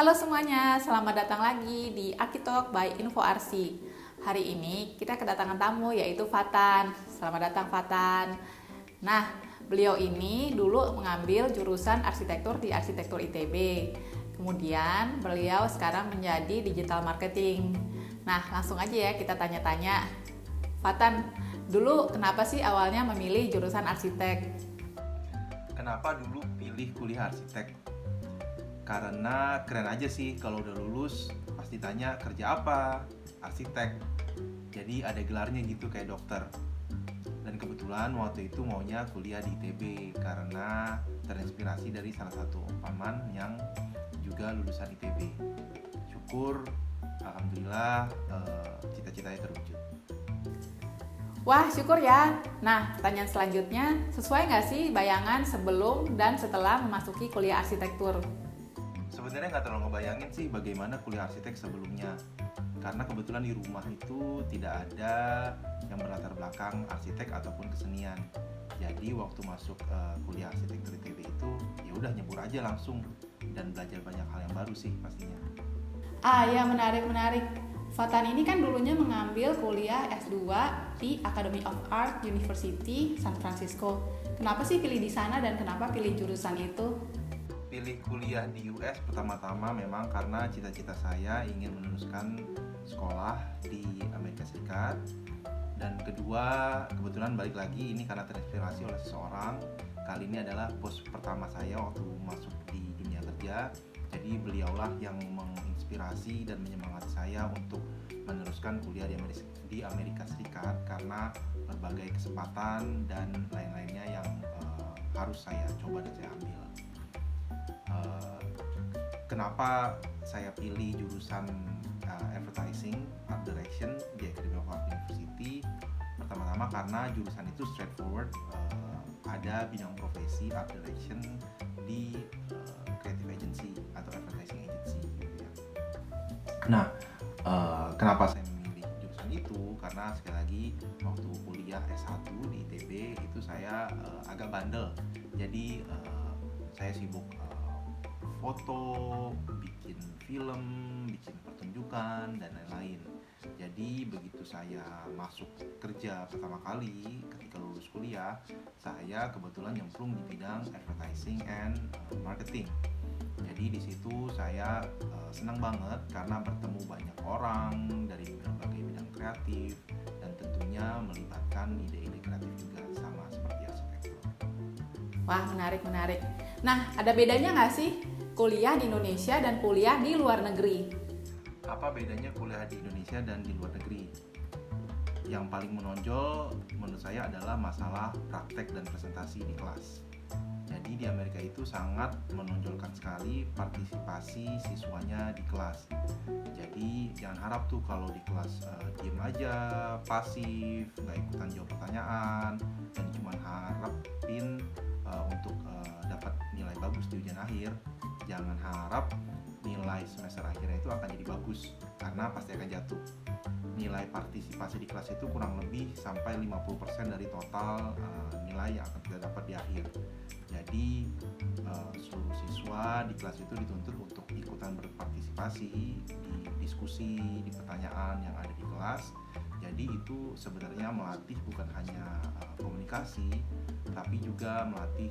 Halo semuanya, selamat datang lagi di Akitalk by InfoRC. Hari ini kita kedatangan tamu yaitu Fatan. Selamat datang Fatan. Nah, beliau ini dulu mengambil jurusan arsitektur di Arsitektur ITB. Kemudian beliau sekarang menjadi digital marketing. Nah, langsung aja ya kita tanya-tanya. Fatan, dulu kenapa sih awalnya memilih jurusan arsitek? Kenapa dulu pilih kuliah arsitek? Karena keren aja sih kalau udah lulus pasti tanya kerja apa? Arsitek. Jadi ada gelarnya gitu kayak dokter. Dan kebetulan waktu itu maunya kuliah di ITB karena terinspirasi dari salah satu paman yang juga lulusan ITB. Syukur, alhamdulillah cita-citanya terwujud. Wah, syukur ya. Nah, pertanyaan selanjutnya, sesuai nggak sih bayangan sebelum dan setelah memasuki kuliah arsitektur? Sebenarnya nggak terlalu ngebayangin sih bagaimana kuliah arsitek sebelumnya. Karena kebetulan di rumah itu tidak ada yang berlatar belakang arsitek ataupun kesenian. Jadi waktu masuk kuliah arsitektur ITB itu ya udah nyebur aja langsung dan belajar banyak hal yang baru sih pastinya. Ya, menarik. Fatan ini kan dulunya mengambil kuliah S2 di Academy of Art University San Francisco. Kenapa sih pilih di sana dan kenapa pilih jurusan itu? Pilih kuliah di US pertama-tama memang karena cita-cita saya ingin meneruskan sekolah di Amerika Serikat. Dan kedua, kebetulan balik lagi ini karena terinspirasi oleh seseorang. Kali ini adalah bos pertama saya waktu masuk di dunia kerja. Jadi beliaulah yang menginspirasi dan menyemangati saya untuk meneruskan kuliah di Amerika Serikat karena berbagai kesempatan dan lain-lainnya yang harus saya coba dan saya ambil. Kenapa saya pilih jurusan advertising art direction di Academy of Art University? Pertama-tama karena jurusan itu straightforward, ada bidang profesi art direction di creative agency atau advertising agency gitu ya. Nah, kenapa saya memilih jurusan itu? Karena sekali lagi waktu kuliah S1 di ITB itu saya agak bandel. Jadi saya sibuk foto, bikin film, bikin pertunjukan dan lain-lain. Jadi begitu saya masuk kerja pertama kali ketika lulus kuliah, saya kebetulan nyemplung di bidang advertising and marketing. Jadi di situ saya senang banget karena bertemu banyak orang dari berbagai bidang kreatif dan tentunya melibatkan ide-ide kreatif juga sama seperti arsitektur. Wah, menarik. Nah, ada bedanya nggak sih kuliah di Indonesia dan kuliah di luar negeri? Apa bedanya kuliah di Indonesia dan di luar negeri? Yang paling menonjol menurut saya adalah masalah praktek dan presentasi di kelas. Jadi di Amerika itu sangat menonjolkan sekali partisipasi siswanya di kelas. Jadi jangan harap tuh kalau di kelas diem aja, pasif, nggak ikutan jawab pertanyaan, dan cuma harapin untuk dapat nilai bagus di ujian akhir. Jangan harap nilai semester akhirnya itu akan jadi bagus, karena pasti akan jatuh. Nilai partisipasi di kelas itu kurang lebih sampai 50% dari total nilai yang akan kita dapat di akhir. Jadi seluruh siswa di kelas itu dituntut untuk ikutan berpartisipasi di diskusi, di pertanyaan yang ada di kelas. Jadi itu sebenarnya melatih bukan hanya komunikasi, tapi juga melatih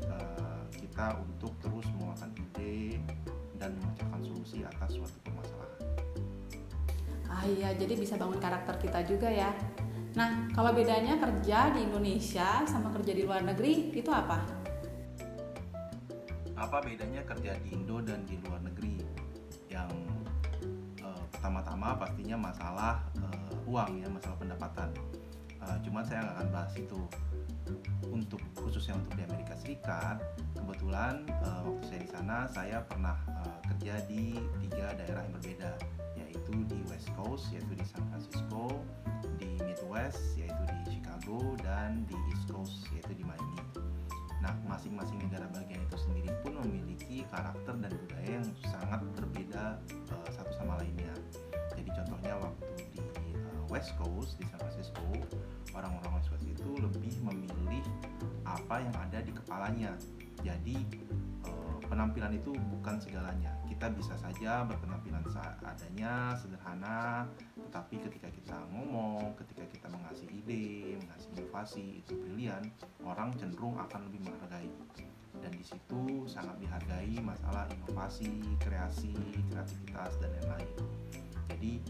kita untuk terus mengeluarkan ide dan memecahkan solusi atas suatu permasalahan. Iya, jadi bisa bangun karakter kita juga ya. Nah, kalau bedanya kerja di Indonesia sama kerja di luar negeri, itu apa? Apa bedanya kerja di Indo dan di luar negeri? Yang pertama-tama pastinya masalah uang ya, masalah pendapatan. Cuman saya nggak akan bahas itu. Khususnya untuk di Amerika Serikat, kebetulan waktu saya di sana saya pernah kerja di 3 daerah yang berbeda, yaitu di West Coast yaitu di San Francisco, di Midwest yaitu di Chicago, dan di East Coast yaitu di Miami. Nah, masing-masing negara bagian itu sendiri pun memiliki karakter dan budaya yang sangat berbeda satu sama lainnya. Jadi contohnya waktu di West Coast di San Francisco, orang-orang West Coast itu lebih memilih apa yang ada di kepalanya. Jadi penampilan itu bukan segalanya. Kita bisa saja berpenampilan seadanya, sederhana, tetapi ketika kita ngomong, ketika kita mengasih ide, mengasih inovasi itu brilian, orang cenderung akan lebih menghargai. Dan di situ sangat dihargai masalah inovasi, kreativitas dan lain-lain. Jadi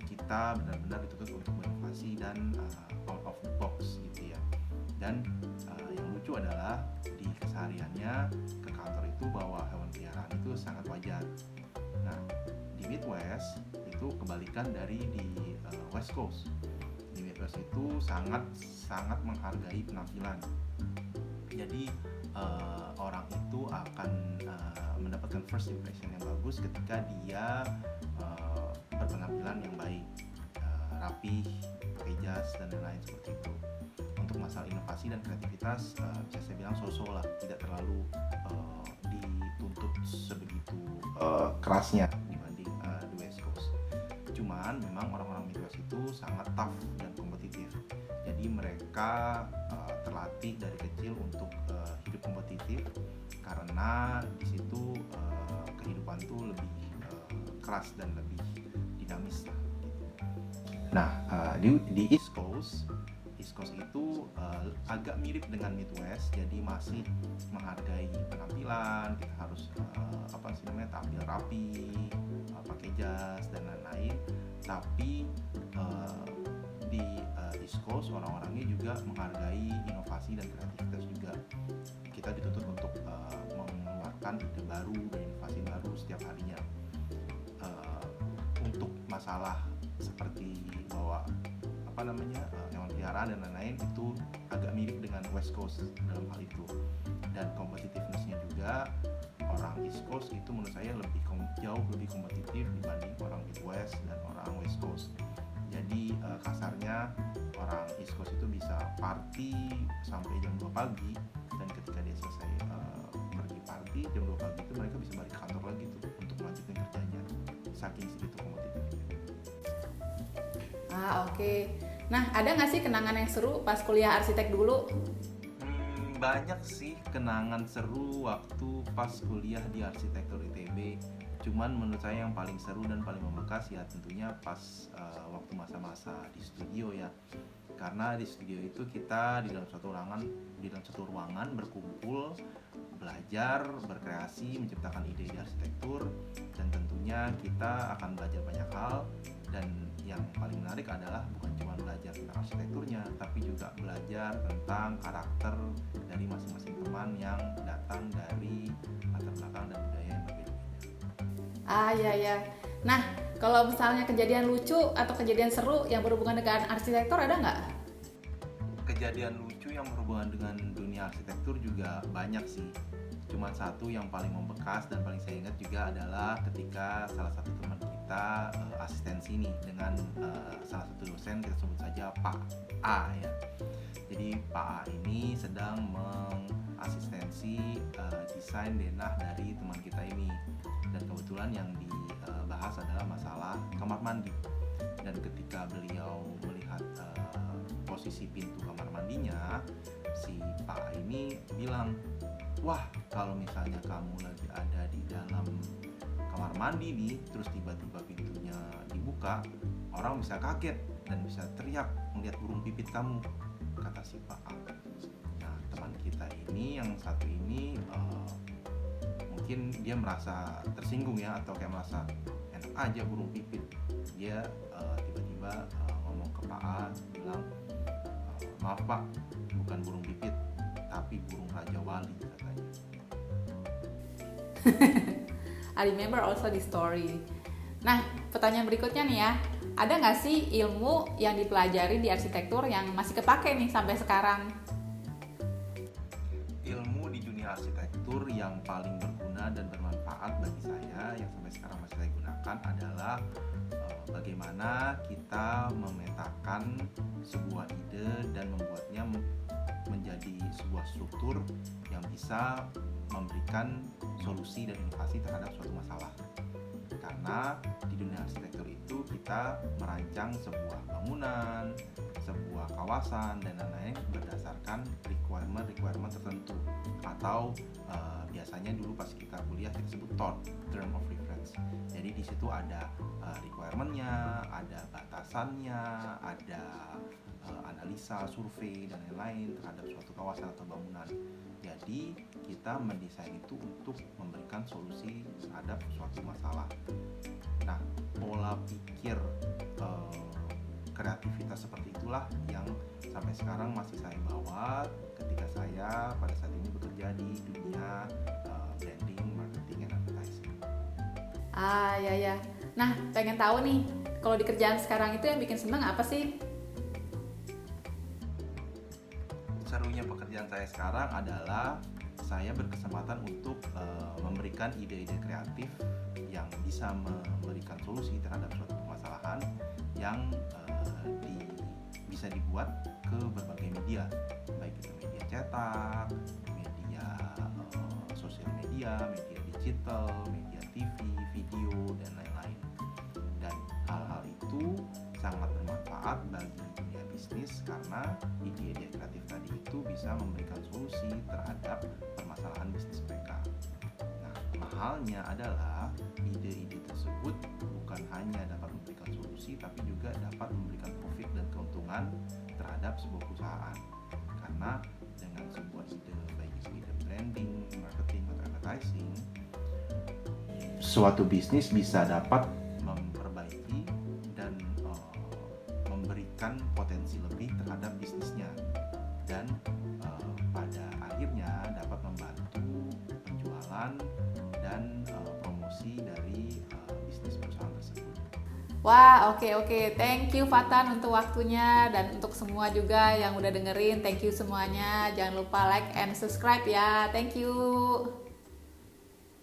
kita benar-benar dituntut untuk berinovasi dan out of the box gitu ya. Dan yang lucu adalah di kesehariannya ke kantor itu bawa hewan peliharaan itu sangat wajar. Nah, di Midwest itu kebalikan dari di West Coast. Di Midwest itu sangat menghargai penampilan. Jadi orang itu akan mendapatkan first impression yang bagus ketika dia berpenampilan yang baik, rapi, pakai jas dan lain-lain seperti itu. Untuk masalah inovasi dan kreativitas bisa saya bilang so-so lah, tidak terlalu dituntut sebegitu kerasnya dibanding di West Coast. Cuman memang orang-orang Midwest itu sangat tough dan kompetitif. Jadi mereka terlatih dari kecil untuk hidup kompetitif karena di situ kehidupan tuh lebih keras dan lebih dinamis lah. Nah, di East Coast itu agak mirip dengan Midwest, jadi masih menghargai penampilan. Kita harus tampil rapi, pakai jas dan lain-lain. Tapi di East Coast orang-orangnya juga menghargai inovasi dan kreativitas juga. Kita dituntut untuk mengeluarkan ide baru dan inovasi baru setiap harinya. Untuk masalah seperti bahwa hewan peliharaan dan lain-lain itu agak mirip dengan West Coast dalam hal itu. Dan competitiveness-nya juga orang East Coast itu menurut saya jauh lebih kompetitif dibanding orang Midwest dan orang West Coast. Jadi kasarnya orang East Coast itu bisa party sampai jam 2 pagi, dan ketika dia selesai pergi party jam 2 pagi itu mereka bisa balik kantor lagi tuh untuk melanjutkan kerjanya, saking segitu kompetitifnya. Oke. Nah, ada nggak sih kenangan yang seru pas kuliah arsitek dulu? Banyak sih kenangan seru waktu pas kuliah di arsitektur ITB. Cuman menurut saya yang paling seru dan paling membekas ya tentunya pas waktu masa-masa di studio ya. Karena di studio itu kita di dalam satu ruangan berkumpul, belajar, berkreasi, menciptakan ide di arsitektur, dan tentunya kita akan belajar banyak hal. Dan yang paling menarik adalah bukan cuma belajar tentang arsitekturnya, tapi juga belajar tentang karakter dari masing-masing teman yang datang dari latar belakang dan budaya yang berbeda-beda. Iya. Nah, kalau misalnya kejadian lucu atau kejadian seru yang berhubungan dengan arsitektur ada nggak? Kejadian lucu yang berhubungan dengan dunia arsitektur juga banyak sih. Cuma satu yang paling membekas dan paling saya ingat juga adalah ketika salah satu teman kita asistensi nih dengan salah satu dosen, kita sebut saja Pak A ya. Jadi Pak A ini sedang mengasistensi desain denah dari teman kita ini, dan kebetulan yang dibahas adalah masalah kamar mandi. Dan ketika beliau melihat posisi pintu kamar mandinya, si Pak A ini bilang, "Wah, kalau misalnya kamu lagi ada di dalam kamar mandi nih, terus tiba-tiba pintunya dibuka, orang bisa kaget dan bisa teriak melihat burung pipit kamu," kata si Pak A. Nah, teman kita ini yang satu ini mungkin dia merasa tersinggung ya, atau kayak merasa enak aja burung pipit. Dia tiba-tiba ngomong ke Pak A, bilang, "Maaf Pak, bukan burung pipit, tapi burung Raja Wali," katanya. I remember also the story. Nah, pertanyaan berikutnya nih ya, ada nggak sih ilmu yang dipelajari di arsitektur yang masih kepake nih sampai sekarang? Ilmu di dunia arsitektur yang paling berguna dan bermanfaat bagi saya yang sampai sekarang masih saya gunakan adalah bagaimana kita memetakan sebuah ide dan membuatnya menjadi sebuah struktur yang bisa memberikan solusi dan inovasi terhadap suatu masalah. karena di dunia arsitektur itu kita merancang sebuah bangunan, sebuah kawasan dan lain-lain berdasarkan requirement tertentu, atau biasanya dulu pas kita kuliah kita sebut term of reference. Jadi di situ ada requirement-nya, ada batasannya, ada analisa, survei dan lain-lain terhadap suatu kawasan atau bangunan. Jadi kita mendesain itu untuk memberikan solusi terhadap suatu masalah. Nah, pola pikir kreativitas seperti itulah yang sampai sekarang masih saya bawa ketika saya pada saat ini bekerja di dunia branding, marketing, and advertising. Ya. Nah, pengen tahu nih, kalau di kerjaan sekarang itu yang bikin seneng apa sih? Serunya pekerjaan saya sekarang adalah saya berkesempatan untuk memberikan ide-ide kreatif yang bisa memberikan solusi terhadap suatu permasalahan yang bisa dibuat ke berbagai media, baik itu media cetak, media sosial media, media digital, media TV, video, dan lain-lain. Dan hal-hal itu sangat bermanfaat bagi dunia bisnis karena ide-ide kreatif tadi itu bisa memberikan solusi terhadap permasalahan bisnis mereka. Nah, mahalnya adalah ide-ide tersebut bukan hanya dapat memberikan solusi tapi juga dapat memberikan profit dan keuntungan terhadap sebuah perusahaan. Karena dengan sebuah ide, baik itu ide branding, marketing, atau advertising, suatu bisnis bisa dapat memperbaiki dan memberikan potensi lebih terhadap bisnisnya, dan pada akhirnya dapat membantu penjualan dan promosi dari bisnis perusahaan tersebut. Wah, oke. Thank you Fatan untuk waktunya, dan untuk semua juga yang udah dengerin, thank you semuanya. Jangan lupa like and subscribe ya. Thank you.